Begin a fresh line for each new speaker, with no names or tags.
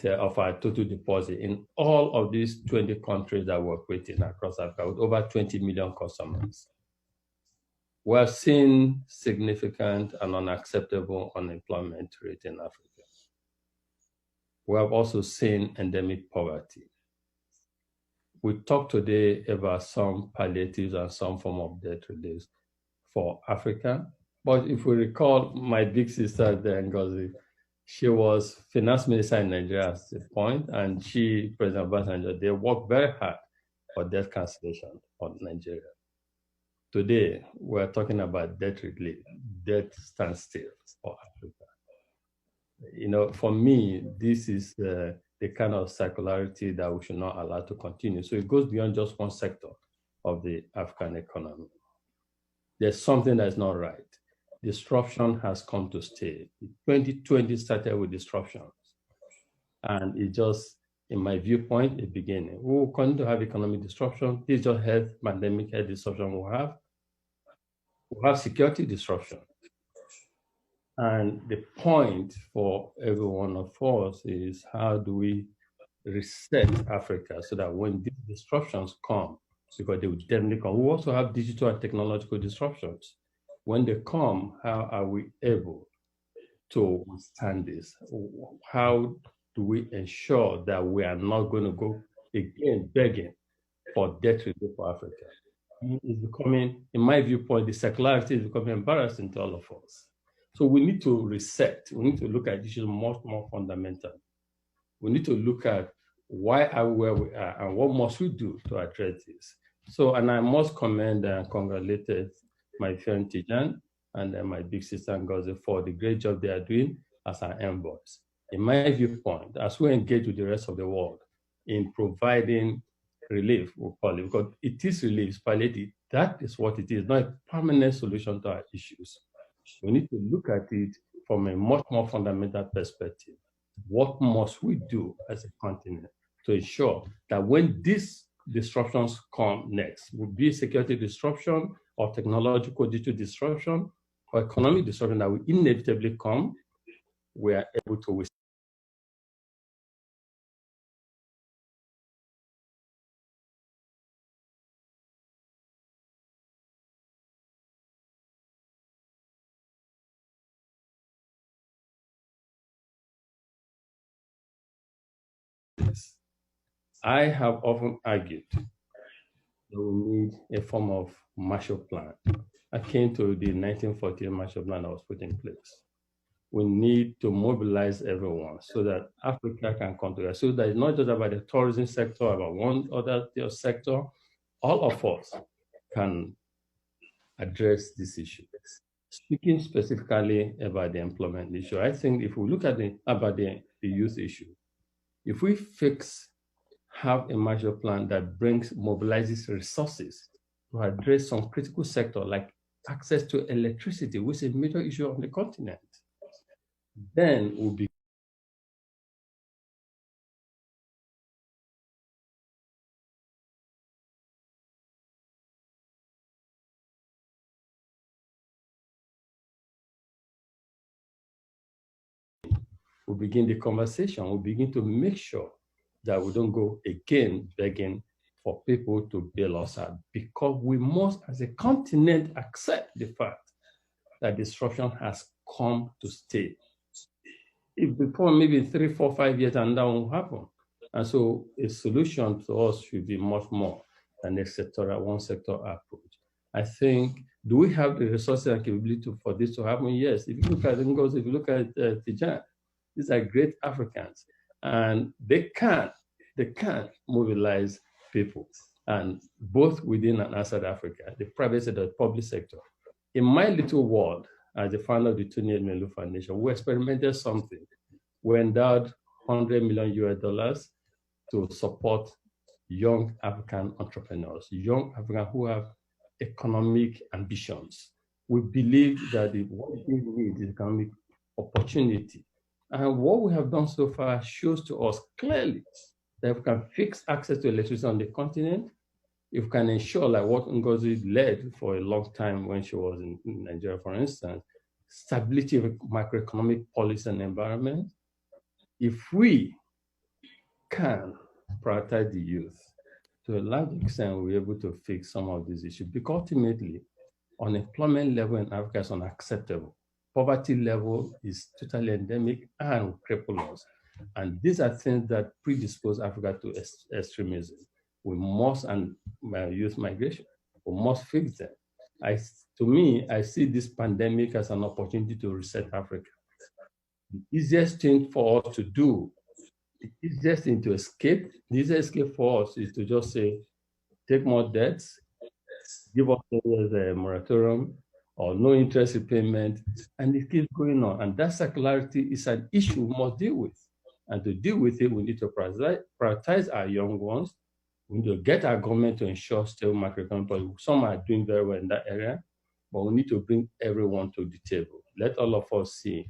of our total deposit in all of these 20 countries that we're operating across Africa with over 20 million customers. We have seen significant and unacceptable unemployment rate in Africa. We have also seen endemic poverty. We talked today about some palliatives and some form of debt relief for Africa. But if we recall, my big sister, Ngozi, she was finance minister in Nigeria at this point, and she, President Obasanjo, they worked very hard for debt cancellation for Nigeria. Today, we're talking about debt relief, debt standstill for Africa. You know, for me, this is the kind of circularity that we should not allow to continue. So it goes beyond just one sector of the African economy. There's something that's not right. Disruption has come to stay. 2020 started with disruptions. And it just, in my viewpoint, it began. We will continue to have economic disruption. This just health, pandemic health disruption we'll have. We'll have security disruption. And the point for every one of us is how do we reset Africa so that when these disruptions come, because they will definitely come, we also have digital and technological disruptions. When they come, how are we able to withstand this? How do we ensure that we are not going to go again begging for debt relief for Africa? It's becoming, in my viewpoint, the secularity is becoming embarrassing to all of us. So we need to reset. We need to look at issues much more fundamental. We need to look at why are we where we are and what must we do to address this. So, and I must commend and congratulate my friend Tijan and my big sister Ngozi for the great job they are doing as our envoys. In my viewpoint, as we engage with the rest of the world in providing relief, we'll call it, because it is relief, it's palliative. That is what it is, not a permanent solution to our issues. We need to look at it from a much more fundamental perspective. What must we do as a continent to ensure that when these disruptions come next, will be security disruption or technological digital disruption or economic disruption that will inevitably come, we are able to withstand. I have often argued that we need a form of Marshall Plan akin to the 1948 Marshall Plan that was put in place. We need to mobilize everyone so that Africa can come together. So that it's not just about the tourism sector, about one other sector. All of us can address this issue. Speaking specifically about the employment issue, I think if we look at the youth issue, if we have a Marshall Plan that mobilizes resources to address some critical sector like access to electricity, which is a major issue on the continent, then we'll be we'll begin the conversation. We'll begin to make sure that we don't go again begging for people to bail us out, because we must, as a continent, accept the fact that disruption has come to stay. If before maybe 3, 4, 5 years and that won't happen. And so a solution to us should be much more than a sectoral, one sector approach. I think, do we have the resources and capability for this to happen? Yes. If you look at Ngozi, if you look at Tijan, these are great Africans, and they can mobilize people, and both within and outside Africa, the private sector, the public sector. In my little world, as the founder of the Elumelu Foundation, we experimented something. We endowed $100 million to support young African entrepreneurs, young Africans who have economic ambitions. We believe that what we need is economic opportunity. And what we have done so far shows to us clearly that if we can fix access to electricity on the continent, if we can ensure, like what Ngozi led for a long time when she was in Nigeria, for instance, stability of macroeconomic policy and environment, if we can prioritize the youth, to a large extent, we're able to fix some of these issues. Because ultimately, unemployment level in Africa is unacceptable. Poverty level is totally endemic and will cripple us. And these are things that predispose Africa to extremism. We must, and youth migration, we must fix them. To me, I see this pandemic as an opportunity to reset Africa. The easiest thing for us to do, the easiest thing to escape, the easiest escape for us is to just say, take more debts, give us a moratorium or no interest repayment, and it keeps going on. And that circularity is an issue we must deal with. And to deal with it, we need to prioritize our young ones. We need to get our government to ensure stable macroeconomic policy. Some are doing very well in that area, but we need to bring everyone to the table. Let all of us see